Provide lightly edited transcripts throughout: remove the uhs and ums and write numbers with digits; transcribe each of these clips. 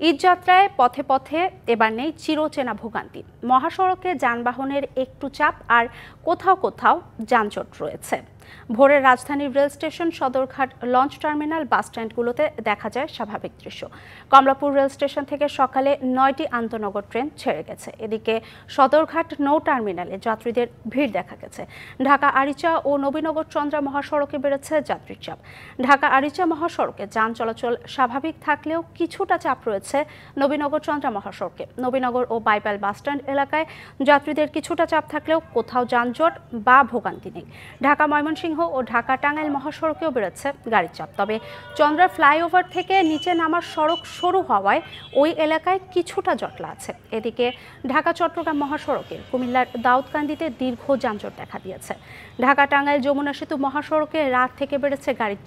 ঈদযাত্রায় পথে পথে এবার নেই চিরচেনা ভোগান্তি। মহাসড়কে যানবাহনের একটু চাপ আর কোথাও কোথাও যানজট রয়েছে। ভোরে রাজধানীর rail station, Sadarghat, launch terminal, বাসস্ট্যান্ডগুলোতে দেখা যায় স্বাভাবিক দৃশ্য। কমলাপুর রেল স্টেশন থেকে সকালে 9টি আন্তনগর ট্রেন ছেড়ে গেছে। এদিকে সদরঘাট নৌ টার্মিনালে যাত্রীদের ভিড় দেখা গেছে। ঢাকা আরিচা ও নবীনগর চন্দ্রা মহাসড়কে বেড়েছে যাত্রীর চাপ। ঢাকা আরিচা মহাসড়কে যান চলাচল স্বাভাবিক থাকলেও কিছুটা চাপ রয়েছে নবীনগর চন্দ্রা মহাসড়কে। নবীনগর ও বাইপাল বাসস্ট্যান্ড এলাকায় যাত্রীদের কিছুটা চাপ থাকলেও কোথাও যানজট বা ভোগান্তি নেই। ঢাকা ময়মনসিংহ ও ঢাকা টাঙ্গাইল মহাসড়কেও বেড়েছে গাড়ির চাপ। তবে চন্দ্রা ফ্লাইওভার থেকে নিচে নামার সড়ক সরু হওয়ায় ওই এলাকায় কিছুটা জটলা আছে। এদিকে ঢাকা চট্টগ্রাম মহাসড়কের কুমিল্লার দাউদকান্দিতে দীর্ঘ যানজট দেখা দিয়েছে। ঢাকা টাঙ্গাইল যমুনা সেতু মহাসড়কে রাত থেকে বেড়েছে গাড়ির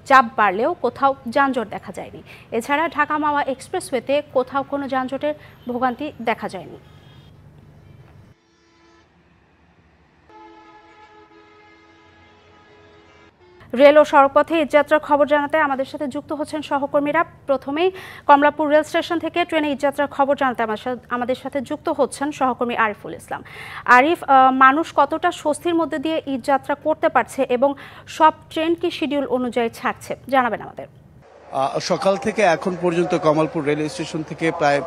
চাপ বাড়লেও কোথাও যানজট দেখা যায়নি। এছাড়া ঢাকা মাওয়া এক্সপ্রেসওয়েতে কোথাও কোনো যানজটের ভোগান্তি দেখা যায়নি। রেল ও সড়কপথে ঈদযাত্রার খবর জানাতে আমাদের সাথে যুক্ত হচ্ছেন সহকর্মীরা। প্রথমেই কমলাপুর রেল স্টেশন থেকে ট্রেনে ঈদযাত্রার খবর জানাতে আমাদের সাথে যুক্ত হচ্ছেন সহকর্মী আরিফুল ইসলাম। আরিফ, মানুষ কতটা স্বস্তির মধ্যে দিয়ে ঈদযাত্রা করতে পারছে এবং সব ট্রেন কি শিডিউল অনুযায়ী ছাড়ছে, জানাবেন আমাদের। সকাল থেকে এখন পর্যন্ত কমলপুর রেল স্টেশন থেকে প্রায়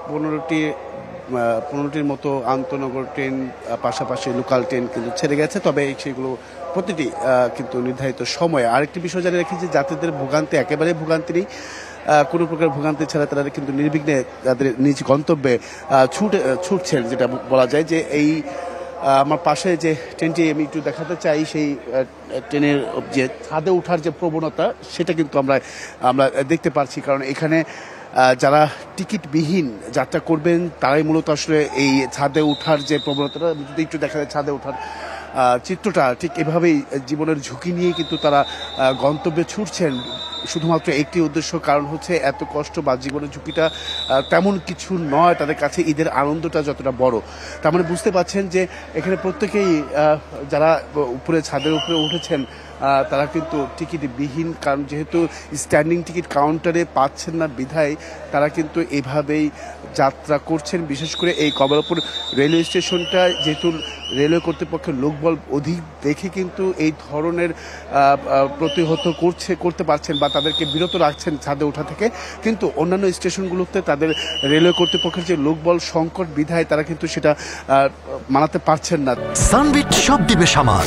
15টির মতো আন্তনগর ট্রেন, পাশাপাশি লোকাল ট্রেন কিন্তু ছেড়ে গেছে। তবে সেগুলো প্রতিটি কিন্তু নির্ধারিত সময়ে। আরেকটি বিষয় জানিয়ে রাখি যে যাত্রীদের ভোগান্তি একেবারে ভোগান্তি নেই। কোনো প্রকার ভোগান্তি ছাড়া তারা কিন্তু নির্বিঘ্নে তাদের নিজ গন্তব্যে ছুটছেন, যেটা বলা যায়। যে এই আমার পাশে যে ট্রেনটি আমি একটু দেখাতে চাই, সেই ট্রেনের যে ছাদে ওঠার যে প্রবণতা, সেটা কিন্তু আমরা দেখতে পাচ্ছি। কারণ এখানে যারা টিকিটবিহীন যাত্রা করবেন তারাই মূলত আসলে এই ছাদে ওঠার যে প্রবণতাটা, যদি একটু দেখা যায় ছাদে ওঠার চিত্রটা ঠিক এভাবেই জীবনের ঝুঁকি নিয়ে কিন্তু তারা গন্তব্যে ছুটছেন। শুধুমাত্র একটি উদ্দেশ্য, কারণ হচ্ছে এত কষ্ট বা জীবনের ঝুঁকিটা তেমন কিছু নয় তাদের কাছে, ঈদের আনন্দটা যতটা বড়। তার মানে বুঝতে পারছেন যে এখানে প্রত্যেকেই যারা উপরে ছাদের উপরে উঠেছেন তারা কিন্তু টিকিটবিহীন, কারণ যেহেতু স্ট্যান্ডিং টিকিট কাউন্টারে পাচ্ছেন না বিধায় তারা কিন্তু এভাবেই যাত্রা করছেন। বিশেষ করে এই কমলাপুর রেলওয়ে স্টেশনটা যেহেতু রেলওয়ে কর্তৃপক্ষের লোকবল অধিক দেখে কিন্তু এই ধরনের প্রতিহত করতে পারছেন বা তাদেরকে বিরত রাখছেন ছাদে ওঠা থেকে। কিন্তু অন্যান্য স্টেশনগুলোতে তাদের রেলওয়ে কর্তৃপক্ষের যে লোকবল সংকট বিধায় তারা কিন্তু সেটা মানাতে পারছেন না। সানবিট সব দিবে সামাল।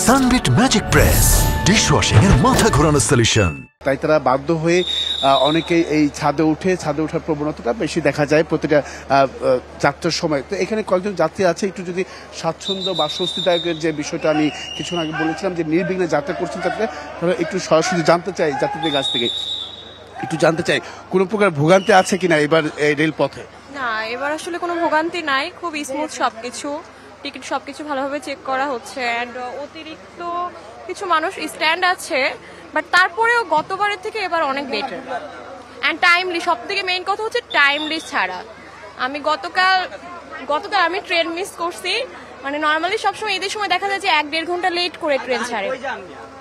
সানবিট ম্যাজিক প্রেস ডিশওয়াশিং এর মাথা ঘোরানো সলিউশন। তাই তারা বাধ্য হয়ে অনেকেই এই ছাদে ওঠার প্রবণতাটা বেশি দেখা যায় প্রতিটা যাত্রার সময়। তো এখানে কয়েকজন যাত্রী আছে, একটু যদি স্বাচ্ছন্দ্য বা স্বস্তিদায়কের যে বিষয়টা আমি কিছুক্ষণ আগে বলেছিলাম যে নির্বিঘ্নে যাত্রা করছেন যাত্রীরা, তাহলে একটু সরাসরি জানতে চাই যাত্রীদের কাছ থেকে, একটু জানতে চাই কোনো প্রকার ভোগান্তি আছে কিনা এবার এই রেলপথে। না, এবার আসলে কোনো ভোগান্তি নাই, খুব স্মুথ সবকিছু, টিকিট সবকিছু ভালোভাবে চেক করা হচ্ছে। অ্যান্ড অতিরিক্ত কিছু মানুষ স্ট্যান্ড আছে, বাট তারপরেও গতবারের থেকে এবার অনেক বেটার অ্যান্ড টাইমলি। সব থেকে মেইন কথা হচ্ছে টাইমলি ছাড়া। আমি গতকাল আমি ট্রেন মিস করছি। মানে নর্মালি সবসময় ঈদের সময় দেখা যায় যে 1-1.5 ঘন্টা লেট করে ট্রেন ছাড়ে।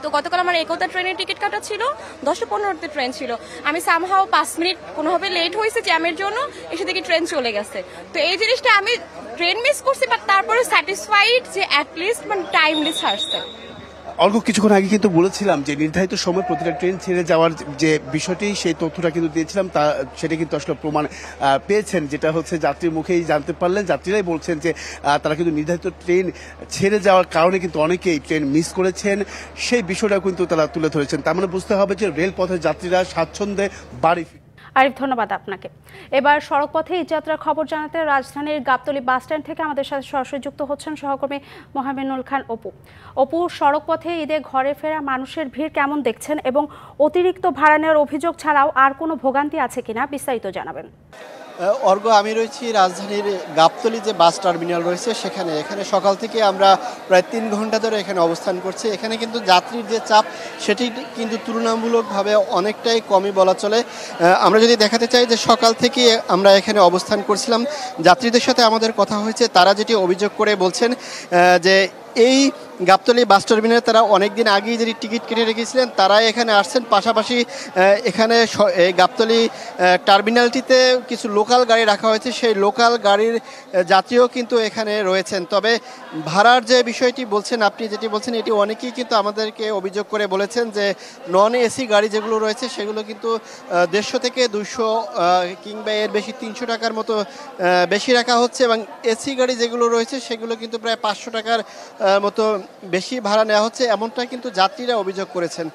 তো গতকাল আমার 11টা ট্রেনের টিকিট কাটা ছিল, 10:15 ট্রেন ছিল। আমি সামহাও 5 মিনিট কোনোভাবে লেট হয়েছে জ্যামের জন্য, এসে দেখি ট্রেন চলে গেছে। তো এই জিনিসটা আমি ট্রেন মিস করছি, বাট তারপরে স্যাটিসফাইড যে অ্যাটলিস্ট মানে টাইমলি ছাড়ছে। অল্প কিছুক্ষণ আগে কিন্তু বলেছিলাম যে নির্ধারিত সময় প্রতিটা ট্রেন ছেড়ে যাওয়ার যে বিষয়টি, সেই তথ্যটা কিন্তু দিয়েছিলাম, সেটা কিন্তু আসলে প্রমাণ পেয়েছেন। যেটা হচ্ছে যাত্রীর মুখেই জানতে পারলেন, যাত্রীরাই বলছেন যে তারা কিন্তু নির্ধারিত ট্রেন ছেড়ে যাওয়ার কারণে কিন্তু অনেকেই ট্রেন মিস করেছেন, সেই বিষয়টা কিন্তু তারা তুলে ধরেছেন। তার মানে বুঝতে হবে যে রেলপথের যাত্রীরা স্বাচ্ছন্দ্যে বাড়ি। আরিফ, ধন্যবাদ আপনাকে। এবার সড়কপথে ঈদযাত্রার খবর জানাতে রাজধানীর গাবতলী বাসস্ট্যান্ড থেকে আমাদের সাথে সরাসরি যুক্ত হচ্ছেন সহকর্মী মোহাম্মেনুল খান অপু। সড়কপথে ঈদে ঘরে ফেরা মানুষের ভিড় কেমন দেখছেন এবং অতিরিক্ত ভাড়া নেওয়ার অভিযোগ ছাড়াও আর কোনো ভোগান্তি আছে কিনা বিস্তারিত জানাবেন। অর্ঘ, আমি রয়েছি রাজধানীর গাবতলী যে বাস টার্মিনাল রয়েছে সেখানে। এখানে সকাল থেকে আমরা প্রায় 3 ঘন্টা ধরে এখানে অবস্থান করছি। এখানে কিন্তু যাত্রীর যে চাপ সেটি কিন্তু তুলনামূলকভাবে অনেকটাই কমই বলা চলে। আমরা যদি দেখাতে চাই যে সকাল থেকে আমরা এখানে অবস্থান করছিলাম, যাত্রীদের সাথে আমাদের কথা হয়েছে, তারা যেটি অভিযোগ করে বলছেন যে এই গাবতলী বাস টার্মিনালে তারা অনেকদিন আগেই যদি টিকিট কেটে রেখেছিলেন তারাই এখানে আসছেন। পাশাপাশি এখানে এই গাবতলী টার্মিনালটিতে কিছু লোকাল গাড়ি রাখা হয়েছে, সেই লোকাল গাড়ির যাত্রীও কিন্তু এখানে রয়েছেন। তবে ভাড়ার যে বিষয়টি বলছেন, আপনি যেটি বলছেন, এটি অনেকেই কিন্তু আমাদেরকে অভিযোগ করে বলেছেন যে নন এসি গাড়ি যেগুলো রয়েছে সেগুলো কিন্তু 150 থেকে 200 কিংবা এর বেশি 300 টাকার মতো বেশি রাখা হচ্ছে, এবং এসি গাড়ি যেগুলো রয়েছে সেগুলো কিন্তু প্রায় 500 টাকার মতো বেশি ভাড়া নেওয়া হচ্ছে, এমনটা কিন্তু যাত্রীরা অভিযোগ করেছেন।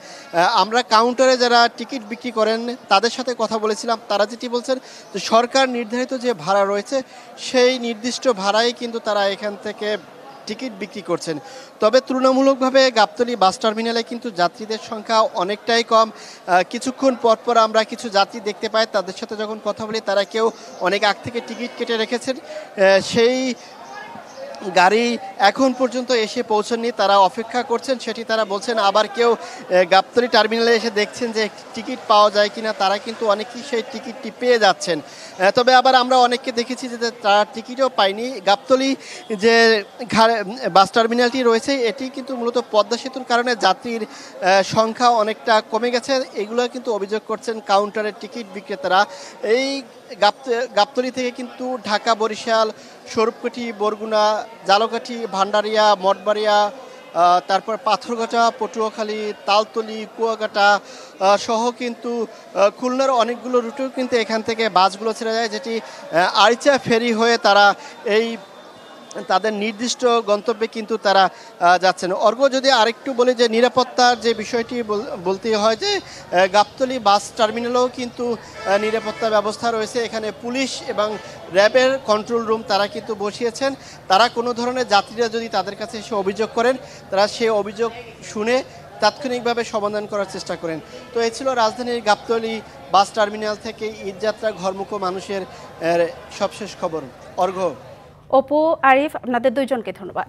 আমরা কাউন্টারে যারা টিকিট বিক্রি করেন তাদের সাথে কথা বলেছিলাম, তারা যেটি বলছেন যে সরকার নির্ধারিত যে ভাড়া রয়েছে সেই নির্দিষ্ট ভাড়াই কিন্তু তারা এখান থেকে টিকিট বিক্রি করছেন। তবে তুলনামূলকভাবে গাবতলী বাস টার্মিনালে কিন্তু যাত্রীদের সংখ্যা অনেকটাই কম। কিছুক্ষণ পর পর আমরা কিছু যাত্রী দেখতে পাই, তাদের সাথে যখন কথা বলি তারা কেউ অনেক আগ থেকে টিকিট কেটে রেখেছেন, সেই গাড়ি এখন পর্যন্ত এসে পৌঁছননি, তারা অপেক্ষা করছেন সেটি তারা বলছেন। আবার কেউ গাবতলী টার্মিনালে এসে দেখছেন যে টিকিট পাওয়া যায় কিনা, তারা কিন্তু অনেকেই সেই টিকিটটি পেয়ে যাচ্ছেন। তবে আবার আমরা অনেককে দেখেছি যে তারা টিকিটও পায়নি। গাবতলী যে বাস টার্মিনালটি রয়েছে এটি কিন্তু মূলত পদ্মা সেতুর কারণে যাত্রীর সংখ্যা অনেকটা কমে গেছে, এগুলো কিন্তু অভিযোগ করছেন কাউন্টারের টিকিট বিক্রেতারা। এই গাবতলী থেকে কিন্তু ঢাকা, বরিশাল, স্বরূপকাঠি, বরগুনা, জালকাঠি, ভান্ডারিয়া, মঠবাড়িয়া, তারপর পাথরঘাটা, পটুয়াখালী, তালতলী, কুয়াকাটা সহ কিন্তু খুলনার অনেকগুলো রুটেও কিন্তু এখান থেকে বাসগুলো ছেড়ে যায়, যেটি আরিচা ফেরি হয়ে তারা এই তাদের নির্দিষ্ট গন্তব্যে কিন্তু তারা যাচ্ছেন। যদি আরেকটু বলি যে নিরাপত্তার যে বিষয়টি বলতে হয় যে গাবতলী বাস টার্মিনালেও কিন্তু নিরাপত্তা ব্যবস্থা রয়েছে। এখানে পুলিশ এবং র্যাবের কন্ট্রোল রুম তারা কিন্তু বসিয়েছেন। তারা কোনো ধরনের যাত্রীরা যদি তাদের কাছে এসে অভিযোগ করেন, তারা সে অভিযোগ শুনে তাৎক্ষণিকভাবে সমাধান করার চেষ্টা করেন। তো এই ছিল রাজধানীর গাবতলী বাস টার্মিনাল থেকে ঈদযাত্রা ঘরমুখো মানুষের সবশেষ খবর। অর্ঘ্য, অপু, আরিফ, আপনাদের দুইজনকে ধন্যবাদ।